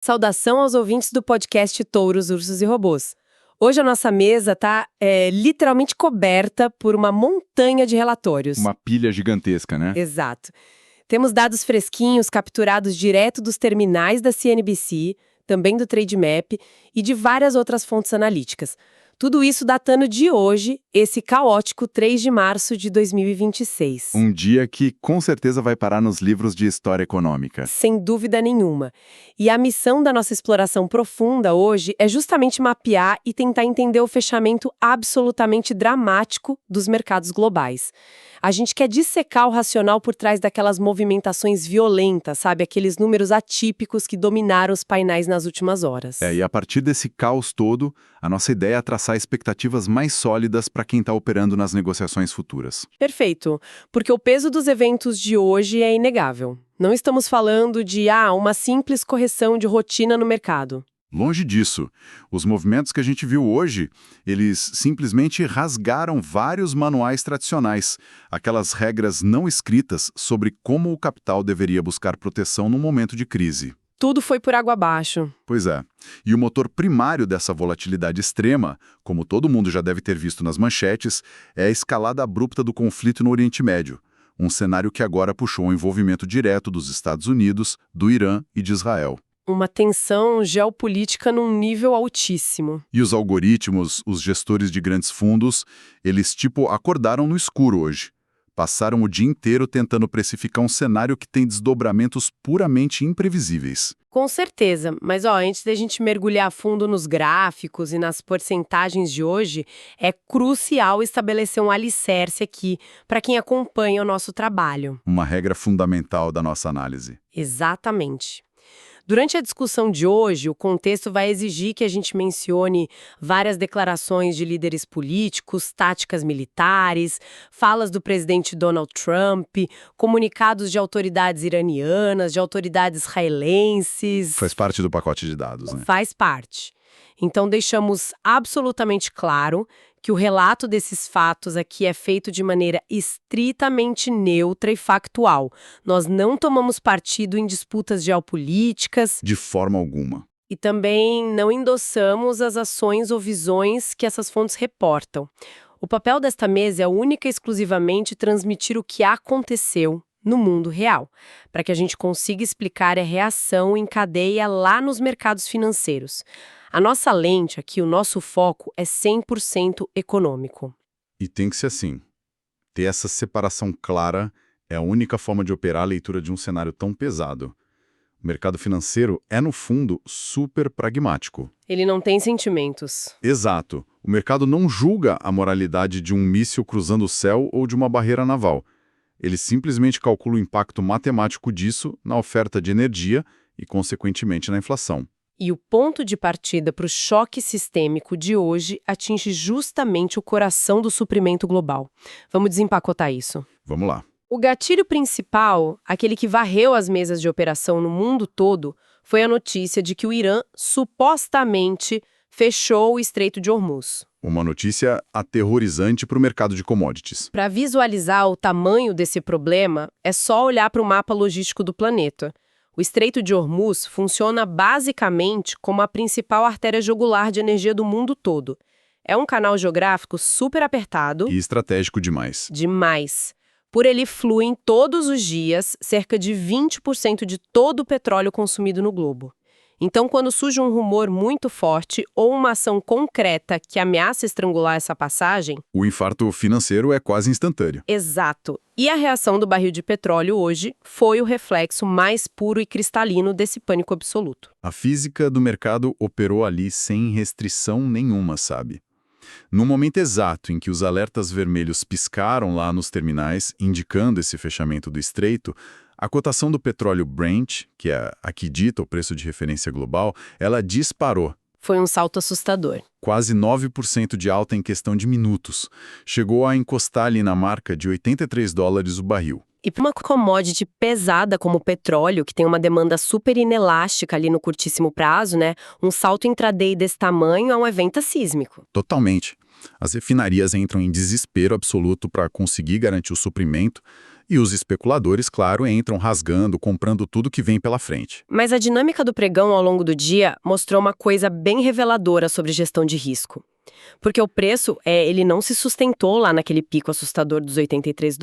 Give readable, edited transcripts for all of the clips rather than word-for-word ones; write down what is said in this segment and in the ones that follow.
Saudação aos ouvintes do podcast Touros, Ursos e Robôs. Hoje a nossa mesa está literalmente coberta por uma montanha de relatórios. Uma pilha gigantesca, né? Exato. Temos dados fresquinhos capturados direto dos terminais da CNBC, também do Trademap e de várias outras fontes analíticas. Tudo isso datando de hoje, esse caótico 3 de março de 2026. Um dia que com certeza vai parar nos livros de história econômica. Sem dúvida nenhuma. E a missão da nossa exploração profunda hoje é justamente mapear e tentar entender o fechamento absolutamente dramático dos mercados globais. A gente quer dissecar o racional por trás daquelas movimentações violentas, sabe? Aqueles números atípicos que dominaram os painéis nas últimas horas. E a partir desse caos todo, a nossa ideia é traçar expectativas mais sólidas para quem está operando nas negociações futuras. Perfeito, porque o peso dos eventos de hoje é inegável. Não estamos falando de uma simples correção de rotina no mercado. Longe disso. Os movimentos que a gente viu hoje, eles simplesmente rasgaram vários manuais tradicionais, aquelas regras não escritas sobre como o capital deveria buscar proteção num momento de crise. Tudo foi por água abaixo. Pois é. E o motor primário dessa volatilidade extrema, como todo mundo já deve ter visto nas manchetes, é a escalada abrupta do conflito no Oriente Médio, um cenário que agora puxou o envolvimento direto dos Estados Unidos, do Irã e de Israel. Uma tensão geopolítica num nível altíssimo. E os algoritmos, os gestores de grandes fundos, eles acordaram no escuro hoje. Passaram o dia inteiro tentando precificar um cenário que tem desdobramentos puramente imprevisíveis. Com certeza, mas antes da gente mergulhar a fundo nos gráficos e nas porcentagens de hoje, é crucial estabelecer um alicerce aqui para quem acompanha o nosso trabalho. Uma regra fundamental da nossa análise. Exatamente. Durante a discussão de hoje, o contexto vai exigir que a gente mencione várias declarações de líderes políticos, táticas militares, falas do presidente Donald Trump, comunicados de autoridades iranianas, de autoridades israelenses. Faz parte do pacote de dados, né? Faz parte. Então, deixamos absolutamente claro que o relato desses fatos aqui é feito de maneira estritamente neutra e factual. Nós não tomamos partido em disputas geopolíticas. De forma alguma. E também não endossamos as ações ou visões que essas fontes reportam. O papel desta mesa é única e exclusivamente transmitir o que aconteceu no mundo real, para que a gente consiga explicar a reação em cadeia lá nos mercados financeiros. A nossa lente aqui, o nosso foco é 100% econômico. E tem que ser assim. Ter essa separação clara é a única forma de operar a leitura de um cenário tão pesado. O mercado financeiro é, no fundo, super pragmático. Ele não tem sentimentos. Exato. O mercado não julga a moralidade de um míssil cruzando o céu ou de uma barreira naval. Ele simplesmente calcula o impacto matemático disso na oferta de energia e, consequentemente, na inflação. E o ponto de partida para o choque sistêmico de hoje atinge justamente o coração do suprimento global. Vamos desempacotar isso. Vamos lá. O gatilho principal, aquele que varreu as mesas de operação no mundo todo, foi a notícia de que o Irã supostamente fechou o Estreito de Hormuz. Uma notícia aterrorizante para o mercado de commodities. Para visualizar o tamanho desse problema, é só olhar para o mapa logístico do planeta. O Estreito de Hormuz funciona basicamente como a principal artéria jugular de energia do mundo todo. É um canal geográfico super apertado. E estratégico demais. Demais. Por ele fluem todos os dias cerca de 20% de todo o petróleo consumido no globo. Então, quando surge um rumor muito forte ou uma ação concreta que ameaça estrangular essa passagem... O infarto financeiro é quase instantâneo. Exato. E a reação do barril de petróleo hoje foi o reflexo mais puro e cristalino desse pânico absoluto. A física do mercado operou ali sem restrição nenhuma, sabe? No momento exato em que os alertas vermelhos piscaram lá nos terminais, indicando esse fechamento do estreito, a cotação do petróleo Brent, que é a que dita o preço de referência global, ela disparou. Foi um salto assustador. Quase 9% de alta em questão de minutos. Chegou a encostar ali na marca de $83 o barril. E para uma commodity pesada como o petróleo, que tem uma demanda super inelástica ali no curtíssimo prazo, né? Um salto intraday desse tamanho é um evento sísmico. Totalmente. As refinarias entram em desespero absoluto para conseguir garantir o suprimento E os especuladores, claro, entram rasgando, comprando tudo que vem pela frente. Mas a dinâmica do pregão ao longo do dia mostrou uma coisa bem reveladora sobre gestão de risco. Porque o preço, ele não se sustentou lá naquele pico assustador dos $83.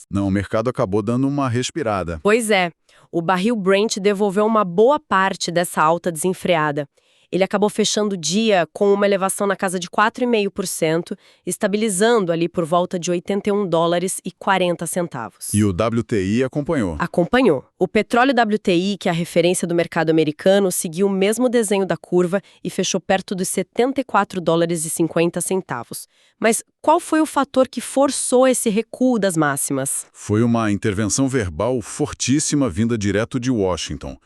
Não, o mercado acabou dando uma respirada. Pois é, o barril Brent devolveu uma boa parte dessa alta desenfreada. Ele acabou fechando o dia com uma elevação na casa de 4,5%, estabilizando ali por volta de $81,40. E o WTI acompanhou. Acompanhou. O petróleo WTI, que é a referência do mercado americano, seguiu o mesmo desenho da curva e fechou perto dos $74,50. Mas qual foi o fator que forçou esse recuo das máximas? Foi uma intervenção verbal fortíssima vinda direto de Washington.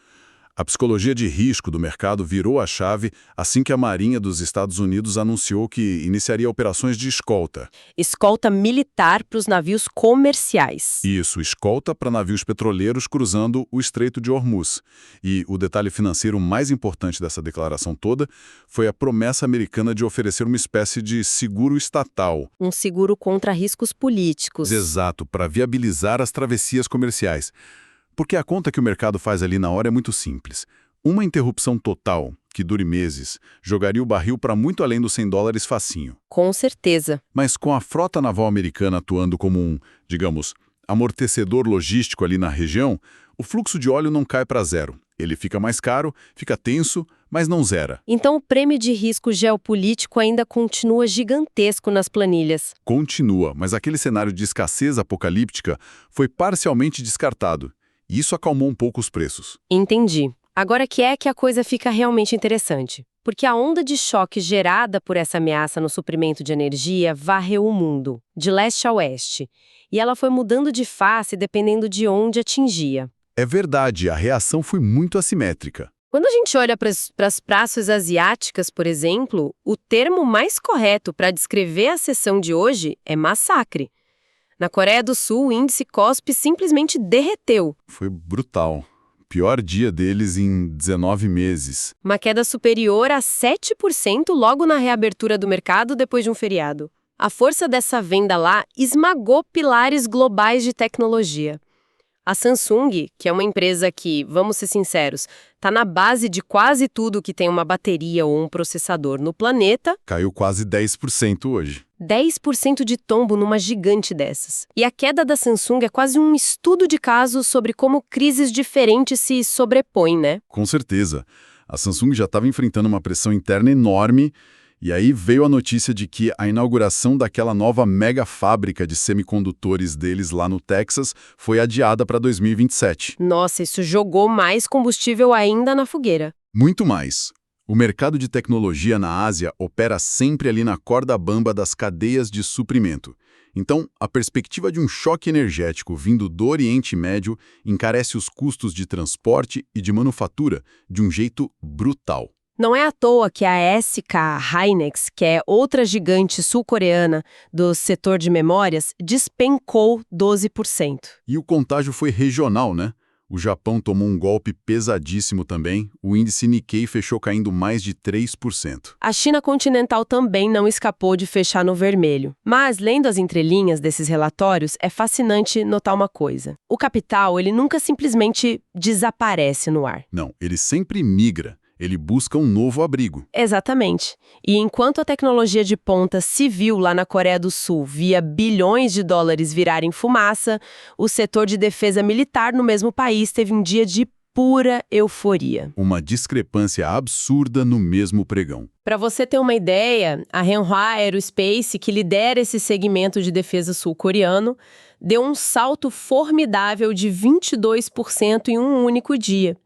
A psicologia de risco do mercado virou a chave assim que a Marinha dos Estados Unidos anunciou que iniciaria operações de escolta. Escolta militar para os navios comerciais. Isso, escolta para navios petroleiros cruzando o Estreito de Hormuz. E o detalhe financeiro mais importante dessa declaração toda foi a promessa americana de oferecer uma espécie de seguro estatal. Um seguro contra riscos políticos. Exato, para viabilizar as travessias comerciais. Porque a conta que o mercado faz ali na hora é muito simples. Uma interrupção total, que dure meses, jogaria o barril para muito além dos $100 facinho. Com certeza. Mas com a frota naval americana atuando como um, digamos, amortecedor logístico ali na região, o fluxo de óleo não cai para zero. Ele fica mais caro, fica tenso, mas não zera. Então o prêmio de risco geopolítico ainda continua gigantesco nas planilhas. Continua, mas aquele cenário de escassez apocalíptica foi parcialmente descartado. E isso acalmou um pouco os preços. Entendi. Agora que a coisa fica realmente interessante. Porque a onda de choque gerada por essa ameaça no suprimento de energia varreu o mundo, de leste a oeste. E ela foi mudando de face dependendo de onde atingia. É verdade, a reação foi muito assimétrica. Quando a gente olha para as praças asiáticas, por exemplo, o termo mais correto para descrever a sessão de hoje é massacre. Na Coreia do Sul, o índice KOSPI simplesmente derreteu. Foi brutal. Pior dia deles em 19 meses. Uma queda superior a 7% logo na reabertura do mercado depois de um feriado. A força dessa venda lá esmagou pilares globais de tecnologia. A Samsung, que é uma empresa que, vamos ser sinceros, está na base de quase tudo que tem uma bateria ou um processador no planeta, caiu quase 10% hoje. 10% de tombo numa gigante dessas. E a queda da Samsung é quase um estudo de caso sobre como crises diferentes se sobrepõem, né? Com certeza. A Samsung já estava enfrentando uma pressão interna enorme. E aí veio a notícia de que a inauguração daquela nova mega fábrica de semicondutores deles lá no Texas foi adiada para 2027. Nossa, isso jogou mais combustível ainda na fogueira. Muito mais. O mercado de tecnologia na Ásia opera sempre ali na corda bamba das cadeias de suprimento. Então, a perspectiva de um choque energético vindo do Oriente Médio encarece os custos de transporte e de manufatura de um jeito brutal. Não é à toa que a SK Hynix, que é outra gigante sul-coreana do setor de memórias, despencou 12%. E o contágio foi regional, né? O Japão tomou um golpe pesadíssimo também, o índice Nikkei fechou caindo mais de 3%. A China continental também não escapou de fechar no vermelho. Mas, lendo as entrelinhas desses relatórios, é fascinante notar uma coisa. O capital, ele nunca simplesmente desaparece no ar. Não, ele sempre migra. Ele busca um novo abrigo. Exatamente. E enquanto a tecnologia de ponta se viu lá na Coreia do Sul via bilhões de dólares virarem fumaça, o setor de defesa militar no mesmo país teve um dia de pura euforia. Uma discrepância absurda no mesmo pregão. Para você ter uma ideia, a Hanwha Aerospace, que lidera esse segmento de defesa sul-coreano, deu um salto formidável de 22% em um único dia.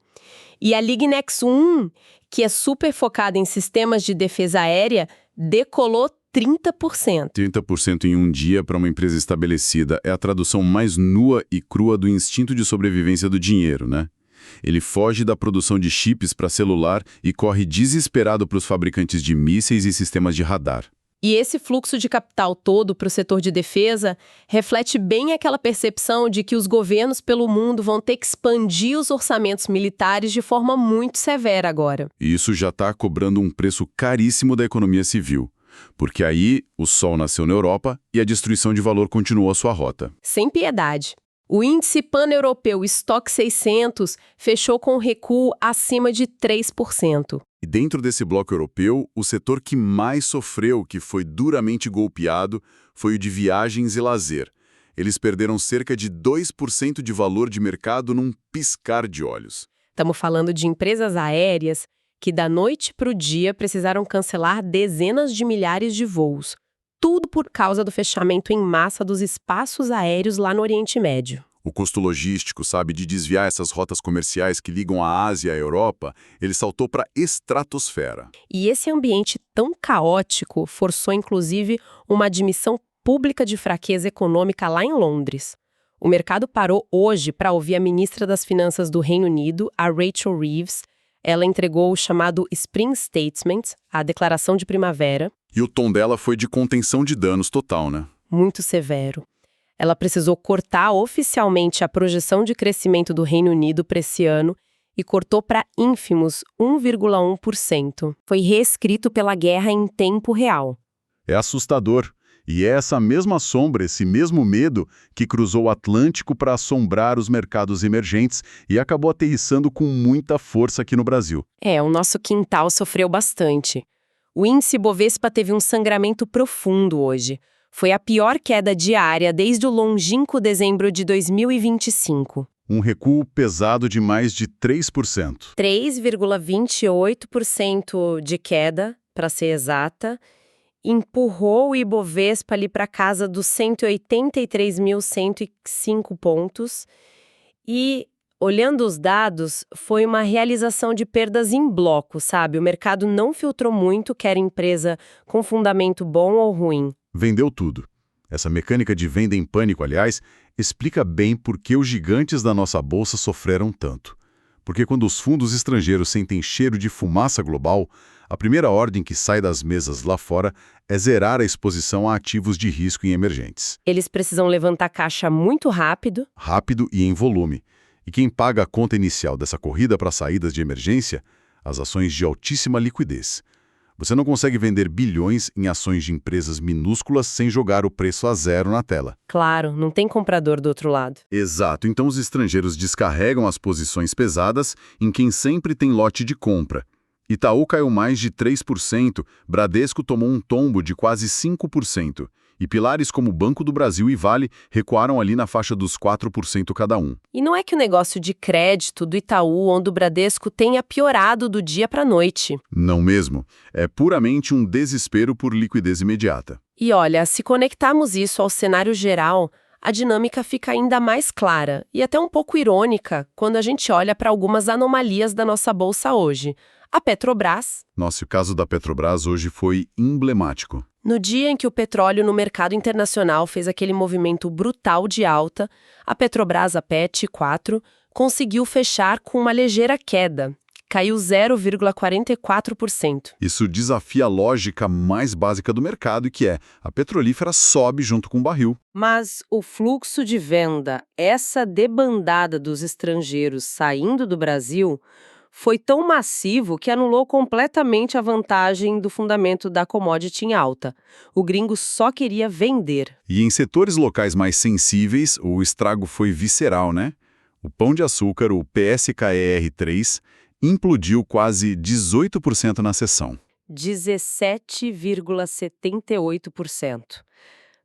E a Lignex 1, que é super focada em sistemas de defesa aérea, decolou 30%. 30% em um dia para uma empresa estabelecida é a tradução mais nua e crua do instinto de sobrevivência do dinheiro, né? Ele foge da produção de chips para celular e corre desesperado para os fabricantes de mísseis e sistemas de radar. E esse fluxo de capital todo para o setor de defesa reflete bem aquela percepção de que os governos pelo mundo vão ter que expandir os orçamentos militares de forma muito severa agora. E isso já está cobrando um preço caríssimo da economia civil. Porque aí o sol nasceu na Europa e a destruição de valor continuou a sua rota. Sem piedade. O índice pan-europeu Stock 600 fechou com recuo acima de 3%. E dentro desse bloco europeu, o setor que mais sofreu, que foi duramente golpeado, foi o de viagens e lazer. Eles perderam cerca de 2% de valor de mercado num piscar de olhos. Estamos falando de empresas aéreas que da noite para o dia precisaram cancelar dezenas de milhares de voos. Tudo por causa do fechamento em massa dos espaços aéreos lá no Oriente Médio. O custo logístico, sabe, de desviar essas rotas comerciais que ligam a Ásia à Europa, ele saltou para a estratosfera. E esse ambiente tão caótico forçou, inclusive, uma admissão pública de fraqueza econômica lá em Londres. O mercado parou hoje para ouvir a ministra das Finanças do Reino Unido, a Rachel Reeves. Ela entregou o chamado Spring Statement, a declaração de primavera. E o tom dela foi de contenção de danos total, né? Muito severo. Ela precisou cortar oficialmente a projeção de crescimento do Reino Unido para esse ano e cortou para ínfimos 1,1%. Foi reescrito pela guerra em tempo real. É assustador. E é essa mesma sombra, esse mesmo medo que cruzou o Atlântico para assombrar os mercados emergentes e acabou aterrissando com muita força aqui no Brasil. O nosso quintal sofreu bastante. O índice Bovespa teve um sangramento profundo hoje. Foi a pior queda diária desde o longínquo dezembro de 2025. Um recuo pesado de mais de 3%. 3,28% de queda, para ser exata, empurrou o Ibovespa ali para casa dos 183.105 pontos e, olhando os dados, foi uma realização de perdas em bloco, sabe? O mercado não filtrou muito quer empresa com fundamento bom ou ruim. Vendeu tudo. Essa mecânica de venda em pânico, aliás, explica bem por que os gigantes da nossa bolsa sofreram tanto. Porque quando os fundos estrangeiros sentem cheiro de fumaça global, a primeira ordem que sai das mesas lá fora é zerar a exposição a ativos de risco em emergentes. Eles precisam levantar caixa muito rápido. Rápido e em volume. E quem paga a conta inicial dessa corrida para saídas de emergência? As ações de altíssima liquidez. Você não consegue vender bilhões em ações de empresas minúsculas sem jogar o preço a zero na tela. Claro, não tem comprador do outro lado. Exato, então os estrangeiros descarregam as posições pesadas em quem sempre tem lote de compra. Itaú caiu mais de 3%, Bradesco tomou um tombo de quase 5%, e pilares como Banco do Brasil e Vale recuaram ali na faixa dos 4% cada um. E não é que o negócio de crédito do Itaú ou do Bradesco tenha piorado do dia para a noite. Não mesmo. É puramente um desespero por liquidez imediata. E olha, se conectarmos isso ao cenário geral, a dinâmica fica ainda mais clara e até um pouco irônica quando a gente olha para algumas anomalias da nossa bolsa hoje. A Petrobras. Nossa, o caso da Petrobras hoje foi emblemático. No dia em que o petróleo no mercado internacional fez aquele movimento brutal de alta, a Petrobras, a PET 4, conseguiu fechar com uma ligeira queda. Caiu 0,44%. Isso desafia a lógica mais básica do mercado, que é a petrolífera sobe junto com o barril. Mas o fluxo de venda, essa debandada dos estrangeiros saindo do Brasil, foi tão massivo que anulou completamente a vantagem do fundamento da commodity em alta. O gringo só queria vender. E em setores locais mais sensíveis, o estrago foi visceral, né? O Pão de Açúcar, o PSKER3, implodiu quase 18% na sessão. 17,78%.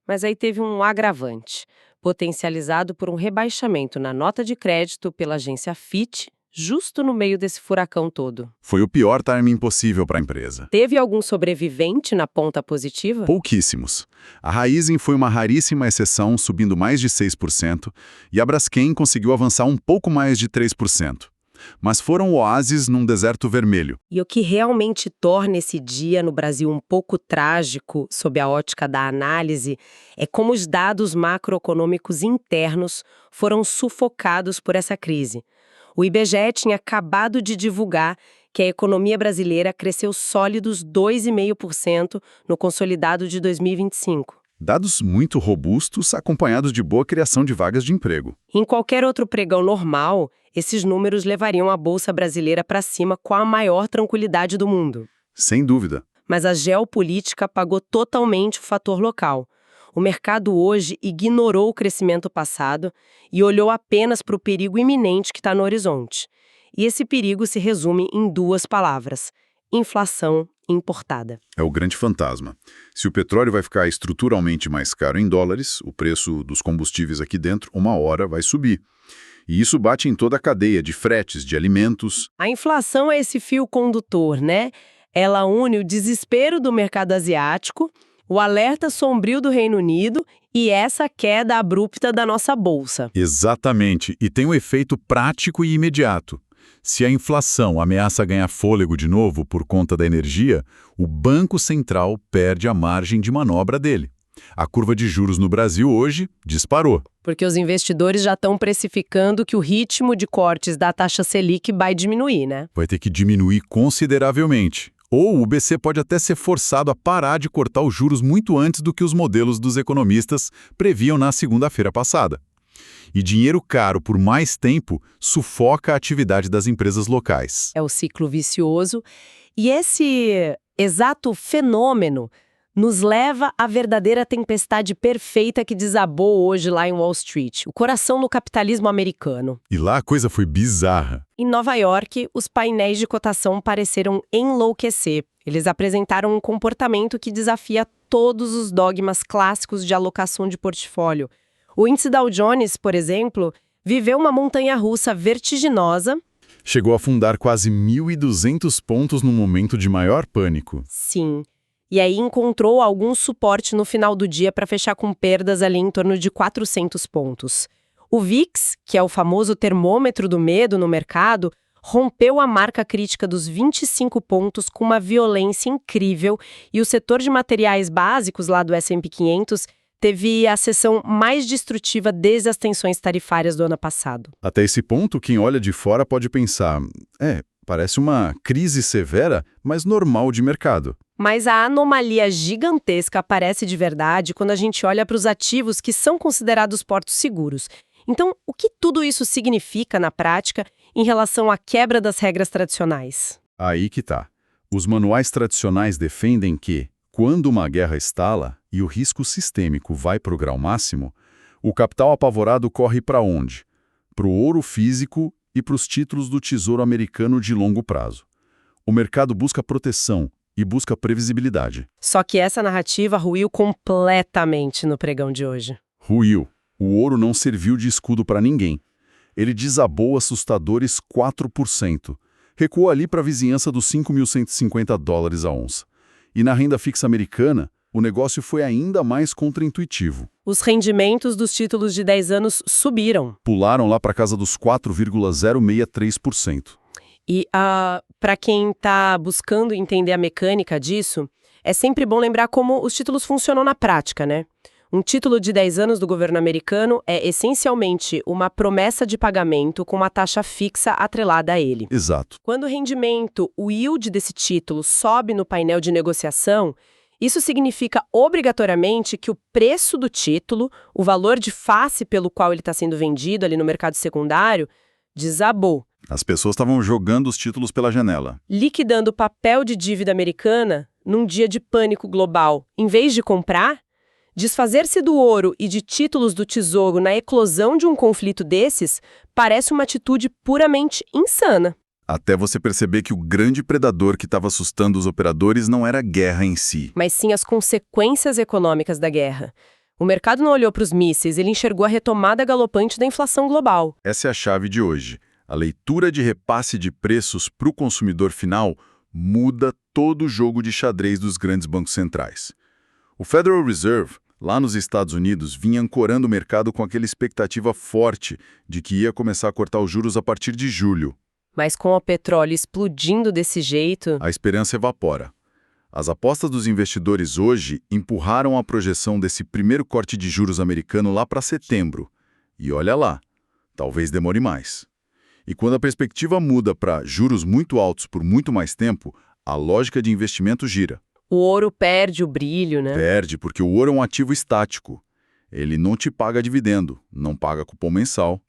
Mas aí teve um agravante, potencializado por um rebaixamento na nota de crédito pela agência Fitch, justo no meio desse furacão todo. Foi o pior timing possível para a empresa. Teve algum sobrevivente na ponta positiva? Pouquíssimos. A Raizen foi uma raríssima exceção, subindo mais de 6%, e a Braskem conseguiu avançar um pouco mais de 3%. Mas foram oásis num deserto vermelho. E o que realmente torna esse dia no Brasil um pouco trágico, sob a ótica da análise, é como os dados macroeconômicos internos foram sufocados por essa crise. O IBGE tinha acabado de divulgar que a economia brasileira cresceu sólidos 2,5% no consolidado de 2025. Dados muito robustos, acompanhados de boa criação de vagas de emprego. Em qualquer outro pregão normal, esses números levariam a Bolsa brasileira para cima com a maior tranquilidade do mundo. Sem dúvida. Mas a geopolítica apagou totalmente o fator local. O mercado hoje ignorou o crescimento passado e olhou apenas para o perigo iminente que está no horizonte. E esse perigo se resume em duas palavras: inflação importada. É o grande fantasma. Se o petróleo vai ficar estruturalmente mais caro em dólares, o preço dos combustíveis aqui dentro, uma hora vai subir. E isso bate em toda a cadeia de fretes, de alimentos. A inflação é esse fio condutor, né? Ela une o desespero do mercado asiático, o alerta sombrio do Reino Unido e essa queda abrupta da nossa bolsa. Exatamente, e tem um efeito prático e imediato. Se a inflação ameaça ganhar fôlego de novo por conta da energia, o Banco Central perde a margem de manobra dele. A curva de juros no Brasil hoje disparou. Porque os investidores já estão precificando que o ritmo de cortes da taxa Selic vai diminuir, né? Vai ter que diminuir consideravelmente. Ou o BC pode até ser forçado a parar de cortar os juros muito antes do que os modelos dos economistas previam na segunda-feira passada. E dinheiro caro por mais tempo sufoca a atividade das empresas locais. É o ciclo vicioso. E esse exato fenômeno nos leva à verdadeira tempestade perfeita que desabou hoje lá em Wall Street, o coração do capitalismo americano. E lá a coisa foi bizarra. Em Nova York, os painéis de cotação pareceram enlouquecer. Eles apresentaram um comportamento que desafia todos os dogmas clássicos de alocação de portfólio. O índice Dow Jones, por exemplo, viveu uma montanha-russa vertiginosa. Chegou a afundar quase 1.200 pontos no momento de maior pânico. Sim. E aí encontrou algum suporte no final do dia para fechar com perdas ali em torno de 400 pontos. O VIX, que é o famoso termômetro do medo no mercado, rompeu a marca crítica dos 25 pontos com uma violência incrível e o setor de materiais básicos lá do S&P 500 teve a sessão mais destrutiva desde as tensões tarifárias do ano passado. Até esse ponto, quem olha de fora pode pensar, parece uma crise severa, mas normal de mercado. Mas a anomalia gigantesca aparece de verdade quando a gente olha para os ativos que são considerados portos seguros. Então, o que tudo isso significa na prática em relação à quebra das regras tradicionais? Aí que tá. Os manuais tradicionais defendem que, quando uma guerra estala e o risco sistêmico vai para o grau máximo, o capital apavorado corre para onde? Para o ouro físico e para os títulos do Tesouro Americano de longo prazo. O mercado busca proteção e busca previsibilidade. Só que essa narrativa ruiu completamente no pregão de hoje. Ruiu. O ouro não serviu de escudo para ninguém. Ele desabou assustadores 4%. Recuou ali para a vizinhança dos $5.150 a onça. E na renda fixa americana, o negócio foi ainda mais contraintuitivo. Os rendimentos dos títulos de 10 anos subiram. Pularam lá para casa dos 4,063%. E para quem está buscando entender a mecânica disso, é sempre bom lembrar como os títulos funcionam na prática, né? Um título de 10 anos do governo americano é essencialmente uma promessa de pagamento com uma taxa fixa atrelada a ele. Exato. Quando o rendimento, o yield desse título, sobe no painel de negociação, isso significa obrigatoriamente que o preço do título, o valor de face pelo qual ele está sendo vendido ali no mercado secundário, desabou. As pessoas estavam jogando os títulos pela janela. Liquidando o papel de dívida americana num dia de pânico global. Em vez de comprar, desfazer-se do ouro e de títulos do tesouro na eclosão de um conflito desses parece uma atitude puramente insana. Até você perceber que o grande predador que estava assustando os operadores não era a guerra em si, mas sim as consequências econômicas da guerra. O mercado não olhou para os mísseis, ele enxergou a retomada galopante da inflação global. Essa é a chave de hoje. A leitura de repasse de preços para o consumidor final muda todo o jogo de xadrez dos grandes bancos centrais. O Federal Reserve, lá nos Estados Unidos, vinha ancorando o mercado com aquela expectativa forte de que ia começar a cortar os juros a partir de julho. Mas com o petróleo explodindo desse jeito... A esperança evapora. As apostas dos investidores hoje empurraram a projeção desse primeiro corte de juros americano lá para setembro. E olha lá, talvez demore mais. E quando a perspectiva muda para juros muito altos por muito mais tempo, a lógica de investimento gira. O ouro perde o brilho, né? Perde, porque o ouro é um ativo estático. Ele não te paga dividendo, não paga cupom mensal.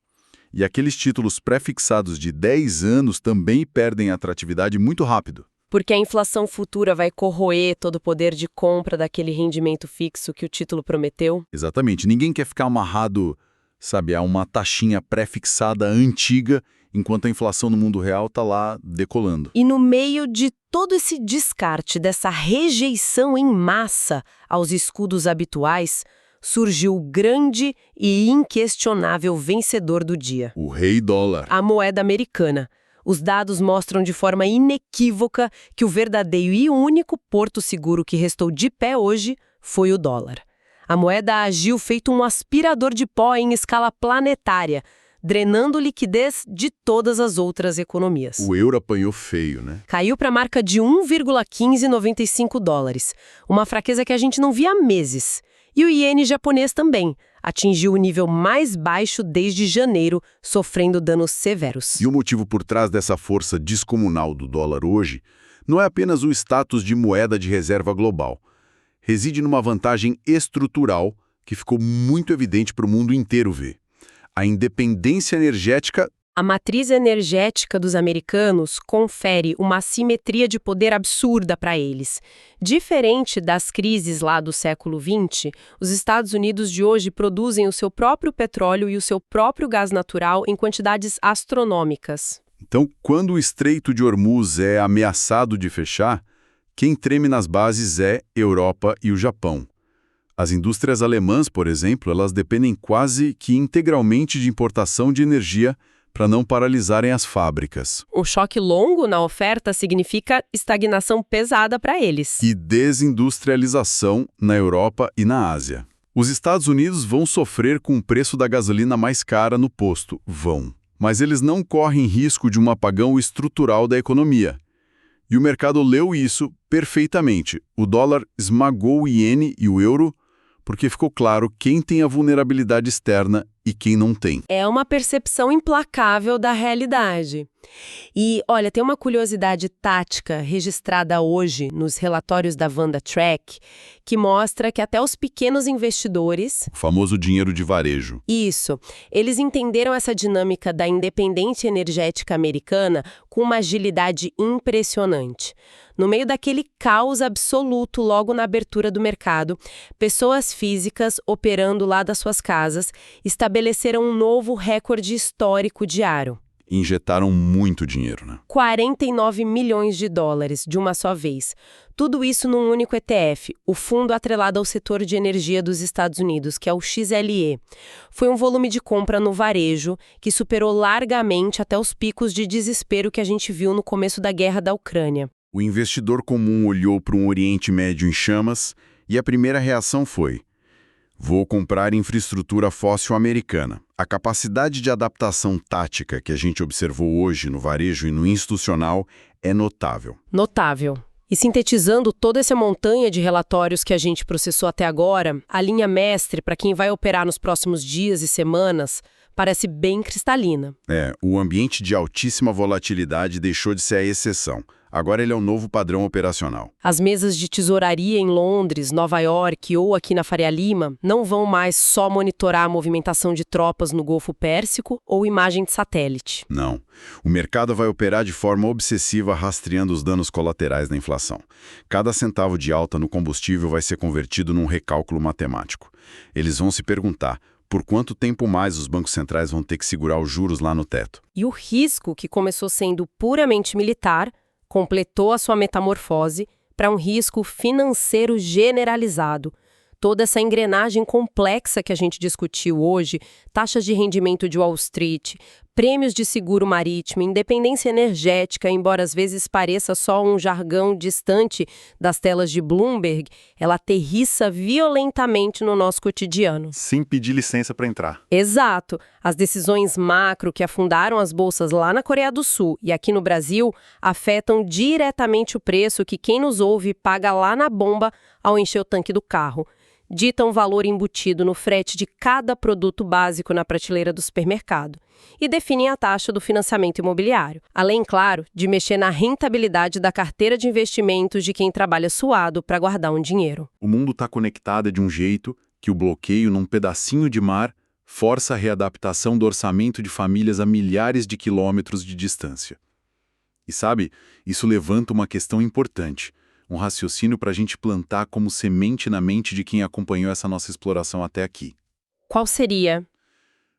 E aqueles títulos pré-fixados de 10 anos também perdem atratividade muito rápido. Porque a inflação futura vai corroer todo o poder de compra daquele rendimento fixo que o título prometeu? Exatamente. Ninguém quer ficar amarrado, sabe, a uma taxinha pré-fixada antiga, enquanto a inflação no mundo real está lá decolando. E no meio de todo esse descarte, dessa rejeição em massa aos escudos habituais, surgiu o grande e inquestionável vencedor do dia: O rei dólar. a moeda americana. Os dados mostram de forma inequívoca que o verdadeiro e único porto seguro que restou de pé hoje foi o dólar. A moeda agiu feito um aspirador de pó em escala planetária, drenando liquidez de todas as outras economias. O euro apanhou feio, né? Caiu para a marca de 1,1595 dólares, uma fraqueza que a gente não via há meses. E o iene japonês também atingiu o nível mais baixo desde janeiro, sofrendo danos severos. E o motivo por trás dessa força descomunal do dólar hoje não é apenas o status de moeda de reserva global. Reside numa vantagem estrutural que ficou muito evidente para o mundo inteiro ver: a independência energética. A matriz energética dos americanos confere uma assimetria de poder absurda para eles. Diferente das crises lá do século XX, os Estados Unidos de hoje produzem o seu próprio petróleo e o seu próprio gás natural em quantidades astronômicas. Então, quando o Estreito de Hormuz é ameaçado de fechar, quem treme nas bases é Europa e o Japão. As indústrias alemãs, por exemplo, elas dependem quase que integralmente de importação de energia para não paralisarem as fábricas. O choque longo na oferta significa estagnação pesada para eles. E desindustrialização na Europa e na Ásia. Os Estados Unidos vão sofrer com o preço da gasolina mais cara no posto, vão. Mas eles não correm risco de um apagão estrutural da economia. E o mercado leu isso perfeitamente. O dólar esmagou o iene e o euro, porque ficou claro quem tem a vulnerabilidade externa e quem não tem. É uma percepção implacável da realidade. E, olha, tem uma curiosidade tática registrada hoje nos relatórios da VandaTrack que mostra que até os pequenos investidores... O famoso dinheiro de varejo. Isso. Eles entenderam essa dinâmica da independência energética americana com uma agilidade impressionante. No meio daquele caos absoluto logo na abertura do mercado, pessoas físicas operando lá das suas casas estabeleceram um novo recorde histórico diário. Injetaram muito dinheiro, né? 49 milhões de dólares de uma só vez. Tudo isso num único ETF, o fundo atrelado ao setor de energia dos Estados Unidos, que é o XLE. Foi um volume de compra no varejo que superou largamente até os picos de desespero que a gente viu no começo da guerra da Ucrânia. O investidor comum olhou para um Oriente Médio em chamas e a primeira reação foi: vou comprar infraestrutura fóssil americana. A capacidade de adaptação tática que a gente observou hoje no varejo e no institucional é notável. Notável. E sintetizando toda essa montanha de relatórios que a gente processou até agora, a linha mestre para quem vai operar nos próximos dias e semanas parece bem cristalina. O ambiente de altíssima volatilidade deixou de ser a exceção. Agora ele é o novo padrão operacional. As mesas de tesouraria em Londres, Nova York ou aqui na Faria Lima não vão mais só monitorar a movimentação de tropas no Golfo Pérsico ou imagem de satélite. Não. O mercado vai operar de forma obsessiva rastreando os danos colaterais da inflação. Cada centavo de alta no combustível vai ser convertido num recálculo matemático. Eles vão se perguntar: por quanto tempo mais os bancos centrais vão ter que segurar os juros lá no teto? E o risco, que começou sendo puramente militar, completou a sua metamorfose para um risco financeiro generalizado. Toda essa engrenagem complexa que a gente discutiu hoje, taxas de rendimento de Wall Street, prêmios de seguro marítimo, independência energética, embora às vezes pareça só um jargão distante das telas de Bloomberg, ela aterrissa violentamente no nosso cotidiano. Sem pedir licença para entrar. Exato. As decisões macro que afundaram as bolsas lá na Coreia do Sul e aqui no Brasil afetam diretamente o preço que quem nos ouve paga lá na bomba ao encher o tanque do carro. Ditam o valor embutido no frete de cada produto básico na prateleira do supermercado e definem a taxa do financiamento imobiliário, além, claro, de mexer na rentabilidade da carteira de investimentos de quem trabalha suado para guardar um dinheiro. O mundo está conectado de um jeito que o bloqueio num pedacinho de mar força a readaptação do orçamento de famílias a milhares de quilômetros de distância. E sabe, isso levanta uma questão importante, um raciocínio para a gente plantar como semente na mente de quem acompanhou essa nossa exploração até aqui. Qual seria?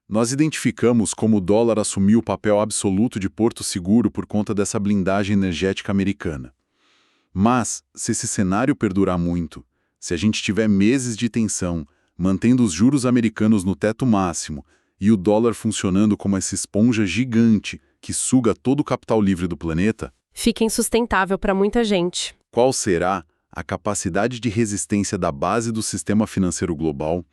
Nós identificamos como o dólar assumiu o papel absoluto de porto seguro por conta dessa blindagem energética americana. Mas, se esse cenário perdurar muito, se a gente tiver meses de tensão, mantendo os juros americanos no teto máximo e o dólar funcionando como essa esponja gigante que suga todo o capital livre do planeta, Fica insustentável para muita gente. qual será a capacidade de resistência da base do sistema financeiro global?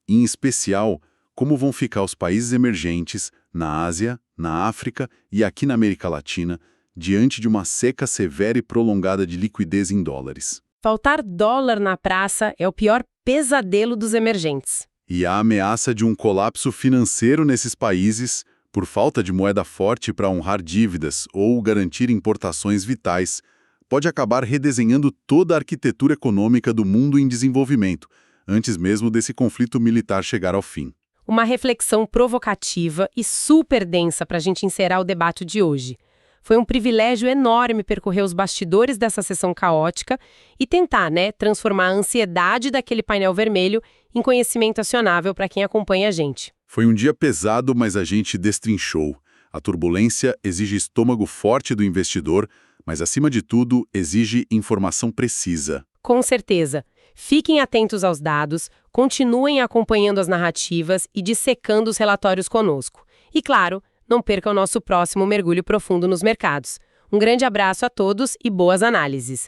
E, em especial, como vão ficar os países emergentes na Ásia, na África e aqui na América Latina, diante de uma seca severa e prolongada de liquidez em dólares. Faltar dólar na praça é o pior pesadelo dos emergentes. E a ameaça de um colapso financeiro nesses países, por falta de moeda forte para honrar dívidas ou garantir importações vitais, pode acabar redesenhando toda a arquitetura econômica do mundo em desenvolvimento, antes mesmo desse conflito militar chegar ao fim. Uma reflexão provocativa e super densa para a gente encerrar o debate de hoje. Foi um privilégio enorme percorrer os bastidores dessa sessão caótica e tentar, transformar a ansiedade daquele painel vermelho em conhecimento acionável para quem acompanha a gente. Foi um dia pesado, mas a gente destrinchou. A turbulência exige estômago forte do investidor, mas, acima de tudo, exige informação precisa. Com certeza. Fiquem atentos aos dados, continuem acompanhando as narrativas e dissecando os relatórios conosco. E, claro, não perca o nosso próximo mergulho profundo nos mercados. Um grande abraço a todos e boas análises.